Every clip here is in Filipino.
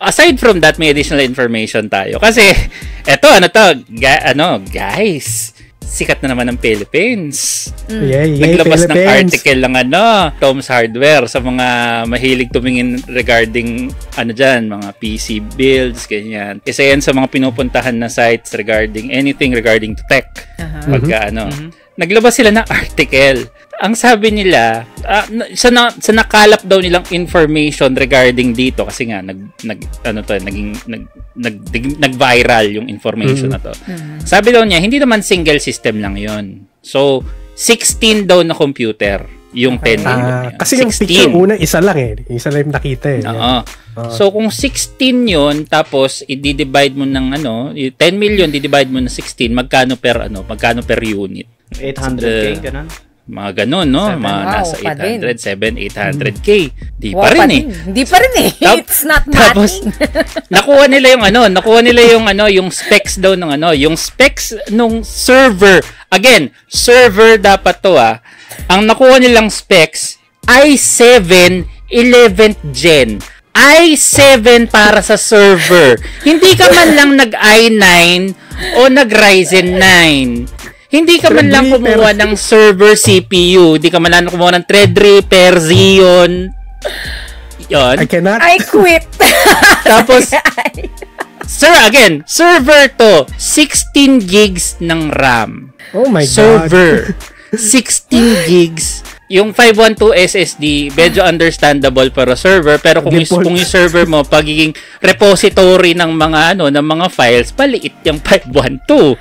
aside from that, may additional information tayo. Kasi, guys, sikat na naman ng Philippines. Naglabas ng article lang Tom's Hardware sa mga mahilig tumingin regarding mga PC builds, ganyan. Isa yan sa mga pinupuntahan na sites regarding anything regarding to tech. Pagka naglabas sila ng article. Ang sabi nila, sa nakalap daw nilang information regarding dito kasi nga nag-viral yung information na to. Sabi daw niya, hindi naman single system lang 'yon. So, 16 daw na computer yung 10 million. Kasi 16. Yung picture una isa lang Isa lang nakita So, kung 16 yun, tapos i-divide mo ng 10 million divide mo ng 16, magkano per unit? 800k ganun. Mga ganun, no? Mga nasa 800, 800k. Di pa rin Hindi pa rin It's not tapos, nakuha nila yung specs daw ng yung specs nung server. Again, server dapat to Ang nakuha nilang specs, i7 11th gen. i7 para sa server. Hindi ka man lang nag-i9 o nag-Ryzen 9. Hindi ka man lang kumuha ng server CPU. Hindi ka man lang kumuha ng Threadripper, Xeon. Yun. I quit. Tapos, server to. 16 gigs ng RAM. Oh my server. 16 gigs. Yung 512 SSD, medyo understandable para server. Pero kung yung server mo, pagiging repository ng mga ng mga files, paliit yung 512.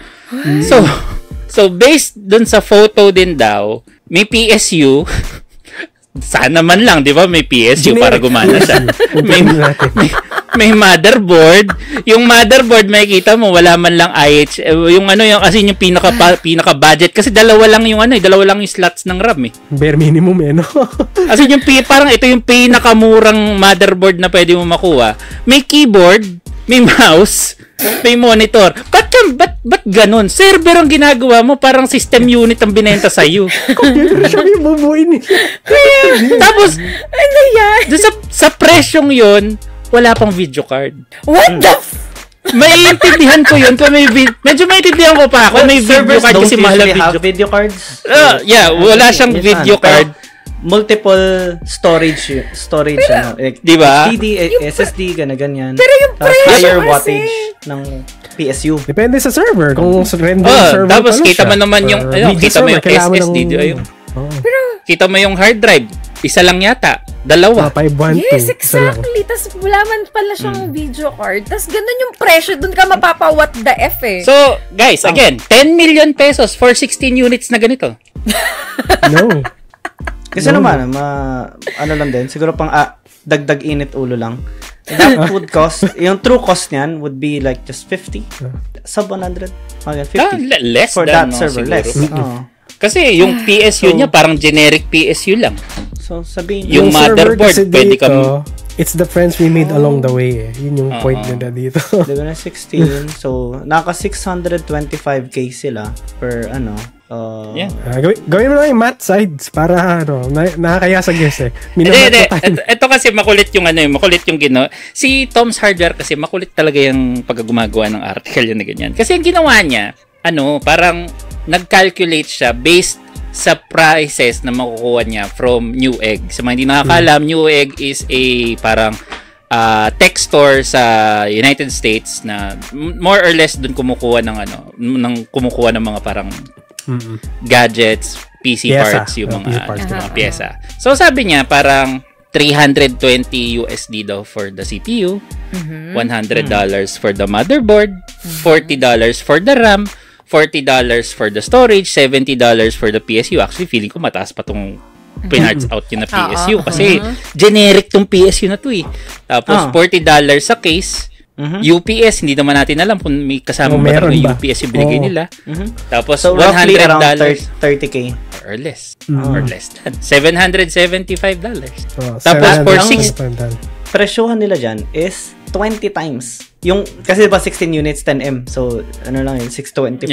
So, based dun sa photo din daw, may PSU. Sana man lang, di ba? May PSU para gumana siya. May motherboard. Yung motherboard, makikita mo, wala man lang IH. Kasi yung pinaka-budget. Kasi dalawa lang yung slots ng RAM Bare minimum no? Kasi parang ito yung pinakamurang motherboard na pwede mo makuha. May keyboard, may mouse, may monitor. Ba't ganun? Server ang ginagawa mo, parang system unit ang binenta sa'yo. Siya yung bubuin Tapos, sa presyong yun, wala pang video card. What the Maiintindihan ko yun. Medyo maiintindihan ko pa ako. May video card kasi mahal ang video cards. Wala siyang video card. Multiple storage di ba? SSD ganyan. Pero yung higher wattage ng PSU. Depende sa server. Kung server tapos kita mo naman yung kita mo yung SSD kita mo yung hard drive. Isa lang yata. Dalawa. 512. Yes, exactly. Tapos wala man pala siyang video card. Tapos ganun yung presyo. Doon ka mapapa-what the F So, guys, again, 10 million pesos for 16 units na ganito. No. Kasi naman, lang din, siguro pang dagdag init ulo lang. That would cost, yung true cost niyan would be like just 50. Sub 100. 50. Less for than, that server. Less. Kasi yung PSU niya, parang generic PSU lang. So, sabihin yung motherboard, pwede kang... It's the friends we made along the way Yun yung point nila dito. Diba na 16. So, naka 625k sila per gawin mo lang yung math sides para nakakaya sa guess Ito kasi makulit yung makulit yung si Tom's Hardware kasi makulit talaga yung paggumagawa ng article yun na ganyan. Kasi yung ginawa niya, parang nag-calculate siya based sa prices na makukuha niya from Newegg. Sa mga hindi nakakalam, Newegg is a parang tech store sa United States na more or less doon kumukuha ng mga parang gadgets, PC parts, yung mga pyesa. So sabi niya parang $320 daw for the CPU, $100 for the motherboard, $40 for the RAM, $40 for the storage, $70 for the PSU. Actually, feeling ko mataas pa tong pinarts out yun na PSU kasi generic tong PSU na to Tapos $40 sa case, UPS, hindi naman natin alam kung may kasama ba yung UPS yung binigay nila. Tapos so, $100 30k or less. Or less than $775. Tapos for 6 presyohan nila dyan is 20 times. Yung, kasi ba 16 units, 10M. So, 625.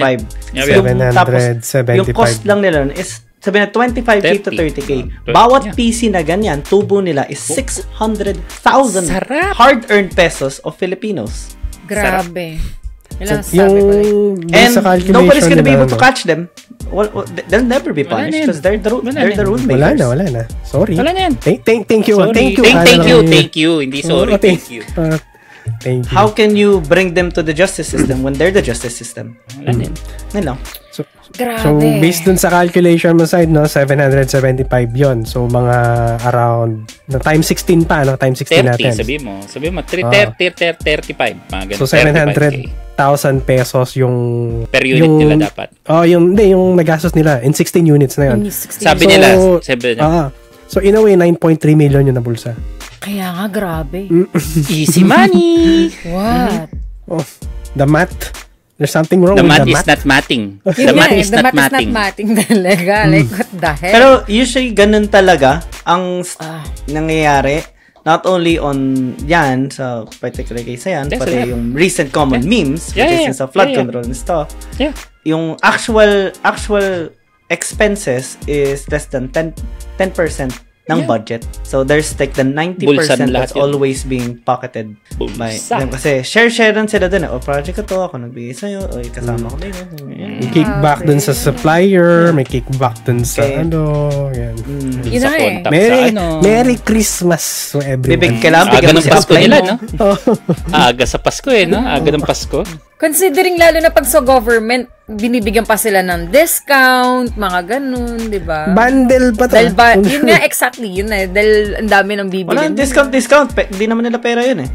$775. Tapos, yung cost lang nila is sabi na 25K to 30K. Bawat PC na ganyan, tubo nila is 600,000 hard-earned pesos of Filipinos. Grabe. Ilang So, sabi ko And sa calculation nobody's gonna be nila, able to catch them. Well, they'll never be punished because they're the rule makers. Wala na. Sorry. Wala na yan. Thank you. Sorry. Thank you. Thank you. Hindi sorry. Thank you. Thank you. How can you bring them to the justice system when they're the justice system? Wala na yan. Yan lang. Grabe. So, based dun sa calculation mo side, no, 775 yon. So, mga around, times 16 pa, no? Times 16 natin. 30, sabi mo, 35, mga ganun. So, 700,000 pesos yung... Per unit nila dapat. Yung nagastos nila in 16 units na yun. Sabi nila. So, in a way, 9.3 million yung nabulsa. Kaya nga, grabe. Easy money! What? The math. There's something wrong The with math the is math. not matting. The math is not matting talaga. Like, what the heck? Pero usually, ganun talaga ang nangyayari. Not only on yan, sa particular case na yan, pati yung recent common memes, which is sa flood control and stuff. Yeah. Yung actual expenses is less than 10% ng budget. So there's like the 90% that's always being pocketed by them. Kasi share lang sila dun. Project ko to, ako nagbigay sa'yo, kasama ko din. May kickback dun sa supplier, may kickback dun sa yan. Yun na eh. Merry Christmas to everyone. Aga ng Pasko nila, no? Aga sa Pasko no? Aga ng Pasko. Considering lalo na pag sa government, binibigyan pa sila ng discount, mga ganun, di ba? Bundle pa to. Yun nga, exactly, yun eh. Dahil ang dami ng bibili. Walang discount. Hindi naman nila pera yun eh.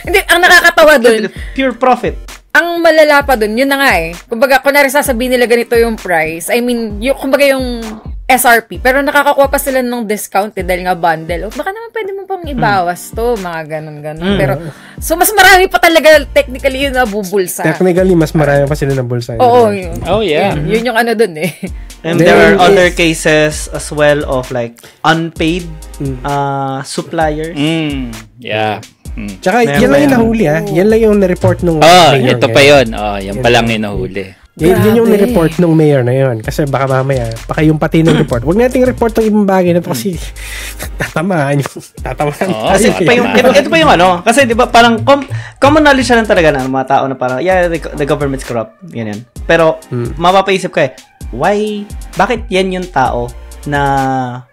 Hindi, ang nakakatawa dun. Pure profit. Ang malala pa dun, yun na nga eh. Kumbaga, kunwari sasabihin nila ganito yung price. I mean, kumbaga yung SRP. Pero nakakakuha pa sila ng discount dahil nga bundle. Baka naman pwede mo pang ibawas to, mga ganun-ganun. Pero, so mas marami pa talaga technically yun na bubulsa. Technically, mas marami pa sila na bulsa. Oo, yun. Oh, yeah. Yun yung ano dun eh. And there are other cases as well of like unpaid suppliers. Yeah. Tsaka yan lang yung nahuli Yan lang yung na-report nung mayor. Ito pa yun. Yan pa lang yung nahuli. Yun yung ni-report nung mayor na yun. Kasi baka mamaya, baka yung pati ng report. Huwag nating report ng ibang bagay na ito kasi tatamaan yung kasi ito pa yung ano. Kasi di ba parang common knowledge siya lang talaga na mga tao na parang, the government's corrupt. Yan. Pero mapapaisip ka bakit yan yung tao na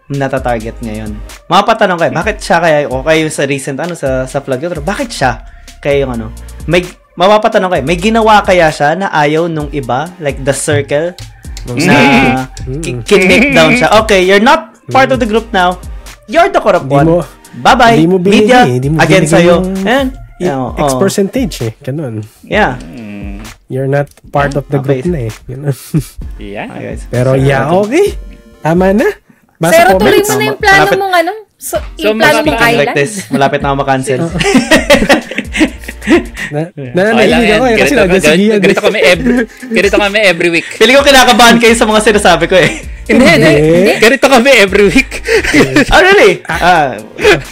nata-target ngayon? Mapapatanong kayo, bakit siya kaya, o kayo sa recent, sa flood control, bakit siya? Kaya yung mapapatanong kayo, may ginawa kaya siya na ayaw nung iba, like the circle, na kinnick down siya. Okay, you're not part of the group now. You're the corrupt one. Bye-bye. Media, against sa'yo. X percentage ganun. Yeah. You're not part of the group na ganun. Yeah. Pero okay. Tama na. Pero tuloy mo na yung plano mong yung plano mong island. Like this, malapit na ako makancel. Nainig ako kasi ganito kami every week. Pili ko kinakabahan kayo sa mga sinasabi ko eh. Hindi. Ganito kami every week. Really?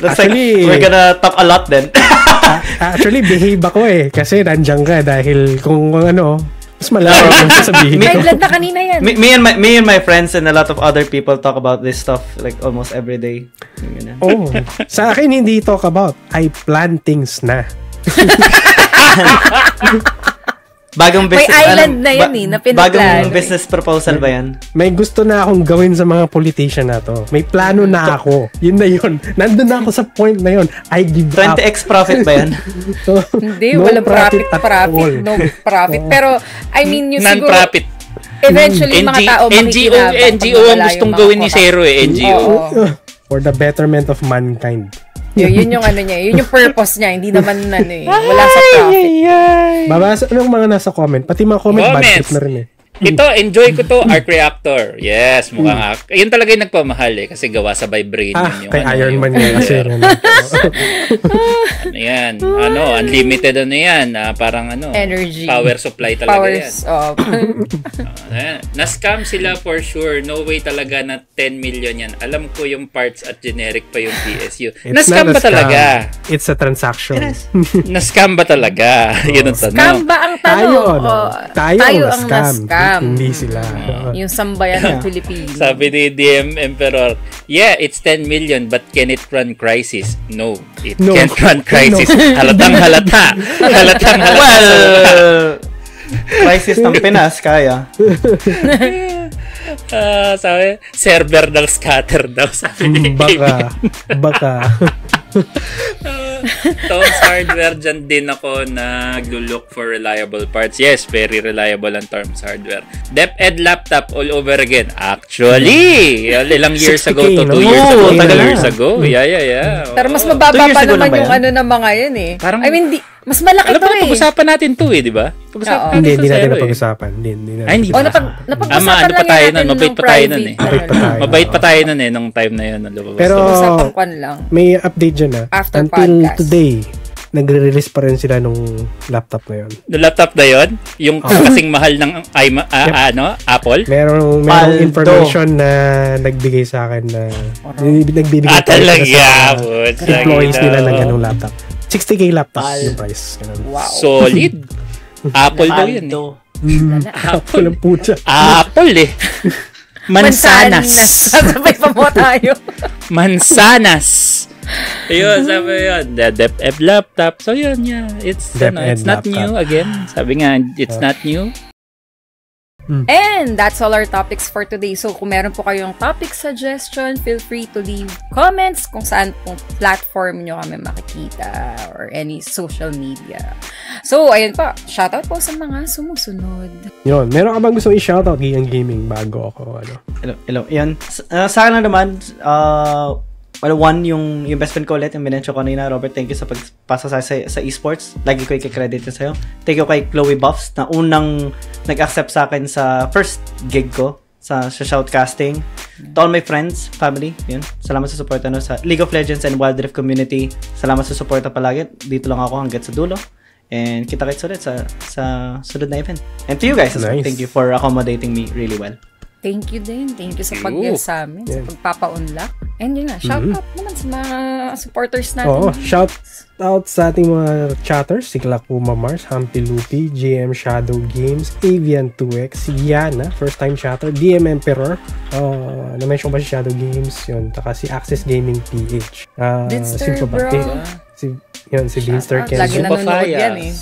That's actually, we're gonna talk a lot then. Actually, behave ako kasi nandiyan ka dahil kung mas malaman mong sasabihin. May blood na kanina yan. Me and my friends and a lot of other people talk about this stuff like almost every day. Sa akin hindi talk about. I plan things na. Bagong business. May island na yun na pinagplano. Bagong business proposal ba yan? May gusto na akong gawin sa mga politician na to. May plano na ako. Yun na yun. Nandun na ako sa point na yun. I give 20x profit ba yan? Hindi, walang profit. No profit. Pero, I mean, yung siguro... Non-profit. Eventually, mga tao NGO ang gustong gawin ni Zero NGO. For the betterment of mankind. Yun yung yun yung purpose niya, hindi naman wala sa profit. Babasa ng mga nasa comment, pati mga comment bad trip na rin Ito, enjoy ko to, Arc Reactor. Yes, mukhang yun talaga yung nagpamahal kasi gawa sa vibranium yung kay Iron Man yan kasi. Yan, unlimited yan, parang energy. Power supply talaga yan. Na-scam sila for sure. No way talaga na 10 million yan. Alam ko yung parts at generic pa yung PSU. Na-scam ba talaga? It's a transaction. Na-scam ba talaga? Yun ang tanong. Scam ba ang tanong? Tayo ang scam. Scam. Hindi sila. Yung sambayan ng Pilipino. Sabi ni DM Emperor, yeah, it's 10 million, but can it run Crisis? No, it can't run Crisis. Halatang halata. Well, Crisis ng Pinas, kaya. Sabi, server ng scatter daw, sabi ni Baka. Tom's Hardware, dyan din ako naglo-look for reliable parts. Yes, very reliable ang Tom's Hardware. DepEd laptop all over again. Actually, ilang years ago to 2 years ago. 2 years ago. Yeah. Pero mas mababa pa naman yung ano na mga yan eh. Parang, I mean, mas malaki alam to mo, eh. pag-usapan natin to eh, di ba? Pag-usapan Hindi natin zero, napag-usapan. Hindi hindi ba? Napag-usapan lang tayo natin nun, mabait pa tayo nun eh. Mabait pa tayo nun eh, nung time na yun. Pero, Usapang kwan lang. may update dyan After Until podcast. today, nagre-release pa rin sila nung laptop na yun. The laptop na yun? Yung kasing mahal ng Apple? Merong Paldo. information na nagbigay sa akin na nagbibigay Talaga. sa employees nila ng ganung laptop. 60K laptop yung price. Ganun. Wow. Solid. Apple daw yun eh. Apple ang pucha. Apple eh. Mansanas. Sabay pa mo tayo. Mansanas. Ayun, sabi yun. The DepEd laptop. So yun, yeah. It's not laptop. new again. Sabi nga, it's not new. And that's all our topics for today. So, kung meron po kayong topic suggestion, feel free to leave comments kung saan pong platform nyo kami makikita or any social media. So, ayun pa. Shoutout po sa mga sumusunod. Yun. Meron ka bang gusto i-shoutout Giang Gaming bago ako? Hello. Yan. Sa akin lang naman, one, yung best friend ko ulit, yung minention ko kanina, Robert, thank you sa pagpasa sa esports. Lagi ko i-credit sa sa'yo. Thank you kay Chloe Buffs na unang nag-accept sa akin sa first gig ko sa shoutcasting. To all my friends, family, yun. Salamat sa support sa League of Legends and Wild Rift community. Salamat sa support palagi. Dito lang ako hanggang sa dulo. And kita-kits ulit sa sunod na event. And to you guys, nice. Thank you for accommodating me really well. Thank you din. Thank you sa pag-guest sa amin, sa pagpapa-unlock. And yun nga, shout out naman sa mga supporters natin. Oo, shout out sa ating mga chatters, si Klakuma Mars, Humpy Lupi, GM Shadow Games, Avian 2X, si Yana, first time chatter, DM Emperor, na-mention ba si Shadow Games, yun, taka si Access Gaming PH. Dinster, bro. Si Beanstar Ken. Lagi nanonood yan eh.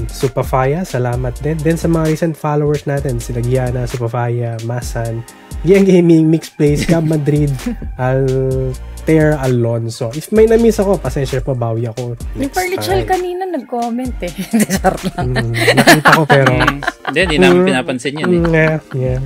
Supafaya, salamat din. Then sa mga recent followers natin, sila Giana, Supafaya, Masan, Giang Gaming, Mixed Plays, Cab Madrid, Alter Alonso. If may na-miss ako, pasensya pa, bawi ako. Yung Perlichal kanina nag-comment eh. Hindi, charot lang. Nakita ko pero... Hindi namin pinapansin yun eh. Yeah.